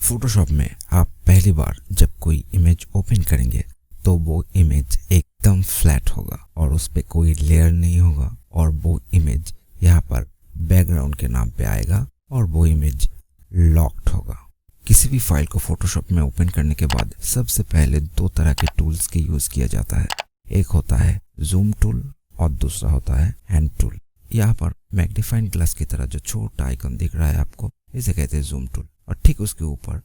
Photoshop में आप पहली बार जब कोई इमेज ओपन करेंगे तो वो इमेज एकदम फ्लैट होगा और उस पे कोई लेयर नहीं होगा और वो इमेज यहाँ पर बैकग्राउंड के नाम पे आएगा और वो इमेज लॉक्ड होगा। किसी भी फाइल को फोटोशॉप में ओपन करने के बाद सबसे पहले दो तरह के टूल्स के यूज किया जाता है। एक होता है जूम टूल और दूसरा होता है हैंड टूल। यहाँ पर मैग्नीफाइंग ग्लास की तरह जो छोटा आइकन दिख रहा है आपको, इसे कहते हैं जूम टूल, और ठीक उसके ऊपर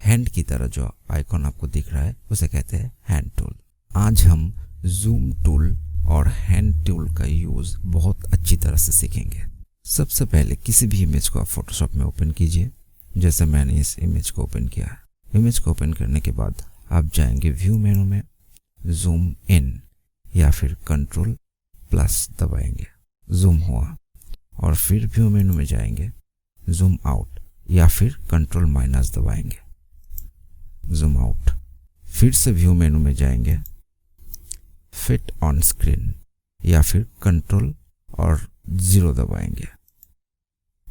हैंड की तरह जो आइकन आपको दिख रहा है उसे कहते हैं हैंड टूल। आज हम जूम टूल और हैंड टूल का यूज बहुत अच्छी तरह से सीखेंगे। सबसे पहले किसी भी इमेज को आप फोटोशॉप में ओपन कीजिए, जैसे मैंने इस इमेज को ओपन किया है। इमेज को ओपन करने के बाद आप जाएंगे व्यू मेनू में, जूम इन या फिर कंट्रोल प्लस दबाएंगे, जूम हुआ, और फिर व्यू मेनू में जाएंगे, जूम आउट या फिर कंट्रोल माइनस दबाएंगे, जूम आउट। फिर से व्यू मेनू में जाएंगे, फिट ऑन स्क्रीन या फिर कंट्रोल और 0 दबाएंगे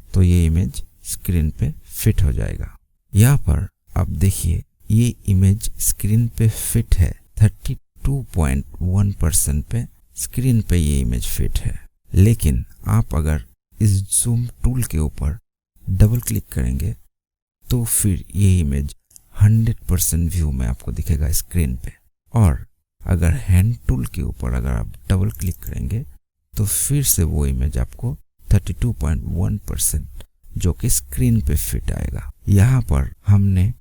तो ये इमेज स्क्रीन पे फिट हो जाएगा। यहाँ पर आप देखिए ये इमेज स्क्रीन पे फिट है। 32.1% पे स्क्रीन पे ये इमेज फिट है। लेकिन आप अगर इस जूम टूल के ऊपर डबल क्लिक करेंगे तो फिर ये इमेज 100% व्यू में आपको दिखेगा स्क्रीन पे। और अगर हैंड टूल के ऊपर अगर आप डबल क्लिक करेंगे तो फिर से वो इमेज आपको 32.1% जो कि स्क्रीन पे फिट आएगा। यहाँ पर हमने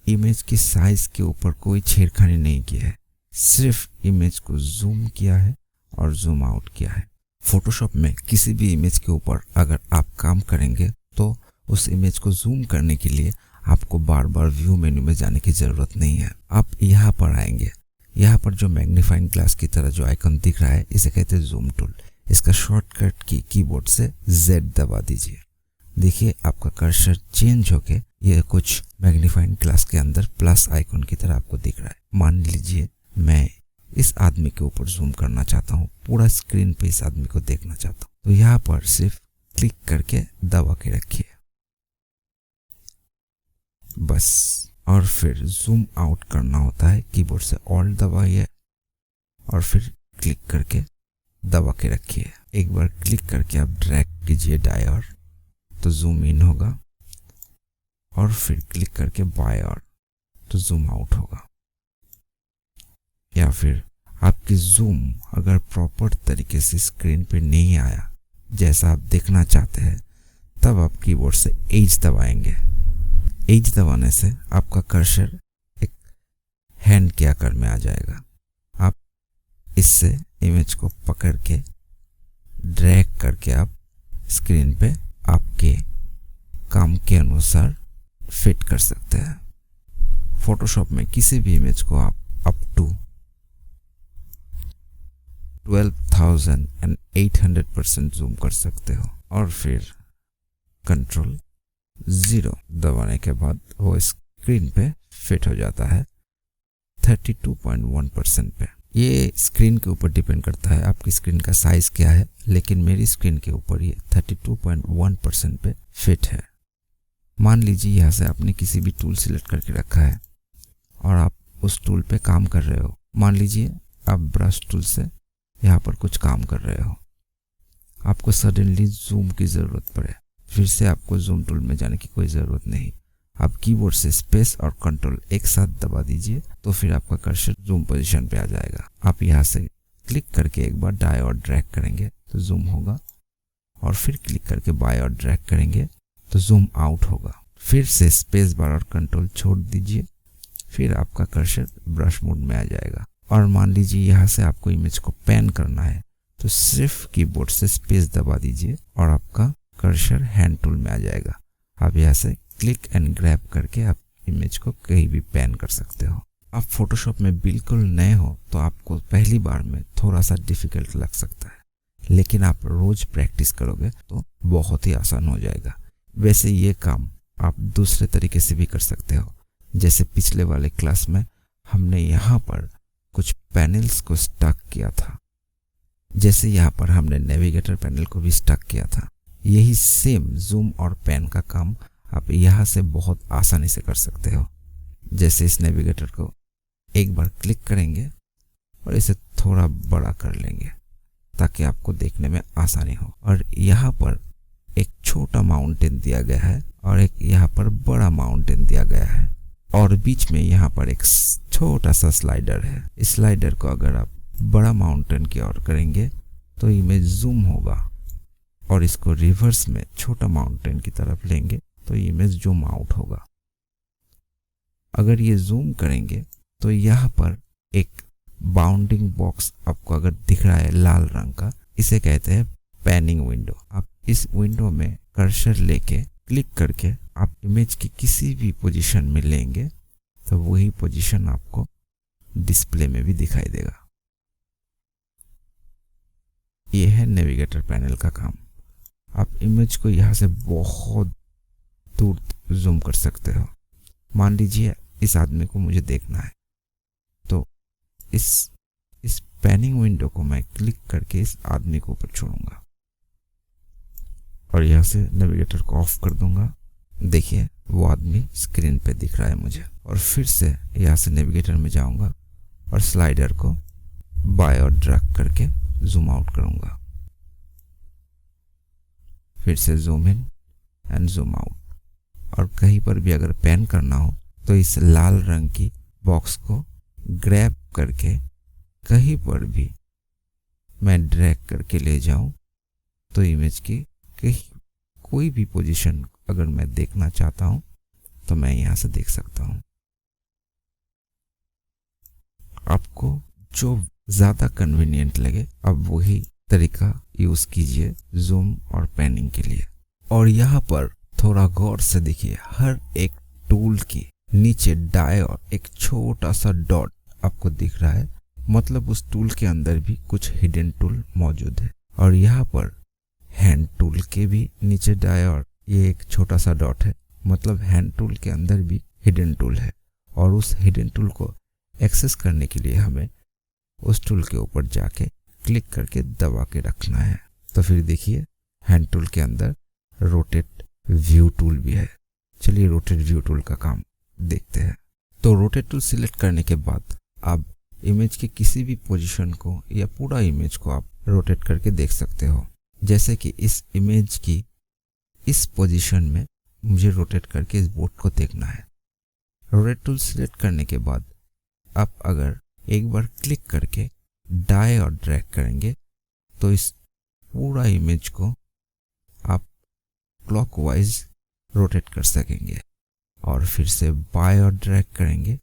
इमेज की साइज के ऊपर कोई छेड़खानी नहीं की है, सिर्फ इमेज को जूम किया है और जूम आउट किया है। फोटोशॉप में किसी भी इमेज के ऊपर अगर आप काम करेंगे तो उस इमेज को जूम करने के लिए आपको बार बार व्यू मेन्यू में जाने की जरूरत नहीं है। आप यहाँ पर आएंगे, यहाँ पर जो मैग्नीफाइंग ग्लास की तरह जो आइकन दिख रहा है इसे कहते हैं जूम टूल। इसका शॉर्टकट की कीबोर्ड से Z दबा दीजिए। देखिए आपका कर्सर चेंज होके ये कुछ मैग्नीफाइंग ग्लास के अंदर प्लस आइकन की तरह आपको दिख रहा है। मान लीजिए मैं इस आदमी के ऊपर जूम करना चाहता हूँ, पूरा स्क्रीन पे इस आदमी को देखना चाहता हूँ, तो यहाँ पर सिर्फ क्लिक करके दबा के रखिए बस। और फिर जूम आउट करना होता है, कीबोर्ड से ऑल्ट दबाइए और फिर क्लिक करके दबा के रखिए। एक बार क्लिक करके आप ड्रैग कीजिए दाएं तो जूम इन होगा और फिर क्लिक करके बाएं तो जूम आउट होगा। या फिर आपकी जूम अगर प्रॉपर तरीके से स्क्रीन पे नहीं आया जैसा आप देखना चाहते हैं तब आप कीबोर्ड से H दबाएंगे। H दबाने से आपका कर्सर एक हैंड के आकार में आ जाएगा। आप इससे इमेज को पकड़ के ड्रैग करके आप स्क्रीन पे आपके काम के अनुसार फिट कर सकते हैं। फोटोशॉप में किसी भी इमेज को आप अप टू 12,800% जूम कर सकते हो और फिर कंट्रोल 0 दबाने के बाद वो स्क्रीन पे फिट हो जाता है 32.1% पे। ये स्क्रीन के ऊपर डिपेंड करता है आपकी स्क्रीन का साइज क्या है, लेकिन मेरी स्क्रीन के ऊपर ये 32.1% पे फिट है। मान लीजिए यहाँ से आपने किसी भी टूल सिलेक्ट करके रखा है और आप उस टूल पे काम कर रहे हो। मान लीजिए आप ब्रश टूल से यहाँ पर कुछ काम कर रहे हो, आपको सडनली जूम की ज़रूरत पड़े, फिर से आपको जूम टूल में जाने की कोई ज़रूरत नहीं। आप कीबोर्ड से स्पेस और कंट्रोल एक साथ दबा दीजिए तो फिर आपका कर्सर जूम पोजीशन पे आ जाएगा। आप यहाँ से क्लिक करके एक बार दाएं और ड्रैग करेंगे तो जूम होगा और फिर क्लिक करके बाएं और ड्रैग करेंगे तो जूम आउट होगा। फिर से स्पेस बार और कंट्रोल छोड़ दीजिए, फिर आपका कर्सर ब्रश मोड में आ जाएगा। और मान लीजिए यहाँ से आपको इमेज को पैन करना है तो सिर्फ कीबोर्ड से स्पेस दबा दीजिए और आपका कर्सर हैंड टूल में आ जाएगा। आप यहाँ से क्लिक एंड ग्रैब करके आप इमेज को कहीं भी पैन कर सकते हो। आप फोटोशॉप में बिल्कुल नए हो तो आपको पहली बार में थोड़ा सा डिफिकल्ट लग सकता है, लेकिन आप रोज प्रैक्टिस करोगे तो बहुत ही आसान हो जाएगा। वैसे ये काम आप दूसरे तरीके से भी कर सकते हो। जैसे पिछले वाले क्लास में हमने यहाँ पर कुछ पैनल्स को स्टक किया था, जैसे यहाँ पर हमने नेविगेटर पैनल को भी स्टक किया था। यही सेम जूम और पैन का काम आप यहाँ से बहुत आसानी से कर सकते हो। जैसे इस नेविगेटर को एक बार क्लिक करेंगे और इसे थोड़ा बड़ा कर लेंगे ताकि आपको देखने में आसानी हो। और यहाँ पर एक छोटा माउंटेन दिया गया है और एक यहाँ पर बड़ा माउंटेन दिया गया है और बीच में यहाँ पर एक छोटा सा स्लाइडर है। इस स्लाइडर को अगर आप बड़ा माउंटेन की ओर करेंगे तो इमेज जूम होगा और इसको रिवर्स में छोटा माउंटेन की तरफ लेंगे तो इमेज जूम आउट होगा। अगर ये जूम करेंगे तो यहाँ पर एक बाउंडिंग बॉक्स आपको अगर दिख रहा है लाल रंग का, इसे कहते हैं पैनिंग विंडो। आप इस विंडो में कर्सर लेके क्लिक करके आप इमेज की किसी भी पोजीशन में लेंगे तो वही पोजीशन आपको डिस्प्ले में भी दिखाई देगा। यह है नेविगेटर पैनल का काम। आप इमेज को यहाँ से बहुत दूर जूम कर सकते हो। मान लीजिए इस आदमी को मुझे देखना है तो इस पैनिंग विंडो को मैं क्लिक करके इस आदमी को ऊपर छोड़ूंगा और यहाँ से नेविगेटर को ऑफ कर दूंगा। देखिए वो आदमी स्क्रीन पे दिख रहा है मुझे। और फिर से यहाँ से नेविगेटर में जाऊंगा और स्लाइडर को बाय और ड्रैग करके जूम आउट करूंगा। फिर से zoom in and zoom out. और कहीं पर भी अगर पैन करना हो तो इस लाल रंग की बॉक्स को ग्रैब करके कहीं पर भी मैं ड्रैग करके ले जाऊं तो इमेज की कहीं कोई भी पोजीशन अगर मैं देखना चाहता हूं तो मैं यहां से देख सकता हूं। आपको जो ज्यादा कन्वीनियंट लगे अब वही तरीका यूज कीजिए जूम और पैनिंग के लिए। और यहाँ पर थोड़ा गौर से देखिए, हर एक टूल की नीचे दाएं और एक छोटा सा डॉट आपको दिख रहा है, मतलब उस टूल के अंदर भी कुछ हिडन टूल मौजूद है। और यहाँ पर हैंड टूल के भी नीचे दाएं और ये एक छोटा सा डॉट है, मतलब हैंड टूल के अंदर भी हिडन टूल है। और उस हिडन टूल को एक्सेस करने के लिए हमें उस टूल के ऊपर जाके क्लिक करके दबा के रखना है। तो फिर देखिए हैंड टूल के अंदर रोटेट व्यू टूल भी है। चलिए रोटेट व्यू टूल का काम देखते हैं। तो रोटेट टूल सिलेक्ट करने के बाद आप इमेज के किसी भी पोजीशन को या पूरा इमेज को आप रोटेट करके देख सकते हो। जैसे कि इस इमेज की इस पोजीशन में मुझे रोटेट करके इस बोर्ड को देखना है। रोटेट टूल सिलेक्ट करने के बाद आप अगर एक बार क्लिक करके दाएं और ड्रैग करेंगे तो इस पूरा इमेज को आप क्लॉकवाइज रोटेट कर सकेंगे। और फिर से बाएं और ड्रैग करेंगे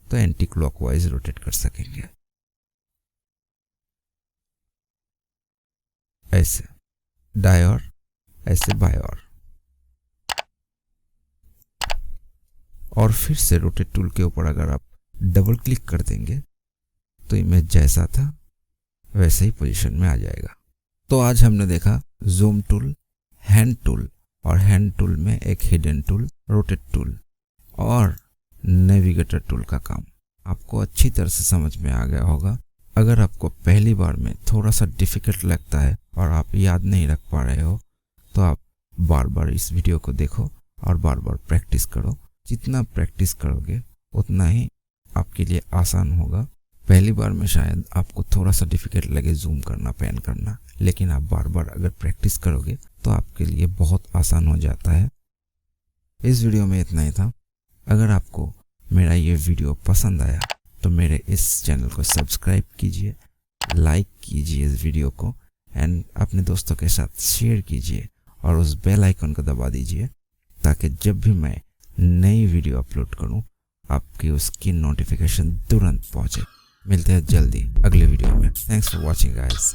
तो एंटी क्लॉकवाइज रोटेट कर सकेंगे। ऐसे दाएं और ऐसे बाएं और फिर से रोटेट टूल के ऊपर अगर आप डबल क्लिक कर देंगे तो इमेज जैसा था वैसे ही पोजीशन में आ जाएगा। तो आज हमने देखा जूम टूल, हैंड टूल और हैंड टूल में एक हिडन टूल, रोटेट टूल और नेविगेटर टूल का काम। आपको अच्छी तरह से समझ में आ गया होगा। अगर आपको पहली बार में थोड़ा सा डिफिकल्ट लगता है और आप याद नहीं रख पा रहे हो तो आप बार बार इस वीडियो को देखो और बार बार प्रैक्टिस करो। जितना प्रैक्टिस करोगे उतना ही आपके लिए आसान होगा। पहली बार में शायद आपको थोड़ा सा डिफिकल्ट लगे जूम करना, पैन करना, लेकिन आप बार बार अगर प्रैक्टिस करोगे तो आपके लिए बहुत आसान हो जाता है। इस वीडियो में इतना ही था। अगर आपको मेरा ये वीडियो पसंद आया तो मेरे इस चैनल को सब्सक्राइब कीजिए, लाइक कीजिए इस वीडियो को एंड अपने दोस्तों के साथ शेयर कीजिए और उस बेल आइकन को दबा दीजिए ताकि जब भी मैं नई वीडियो अपलोड करूं आपकी उसकी नोटिफिकेशन तुरंत पहुंचे। मिलते हैं जल्दी अगले वीडियो में। Thanks for watching guys.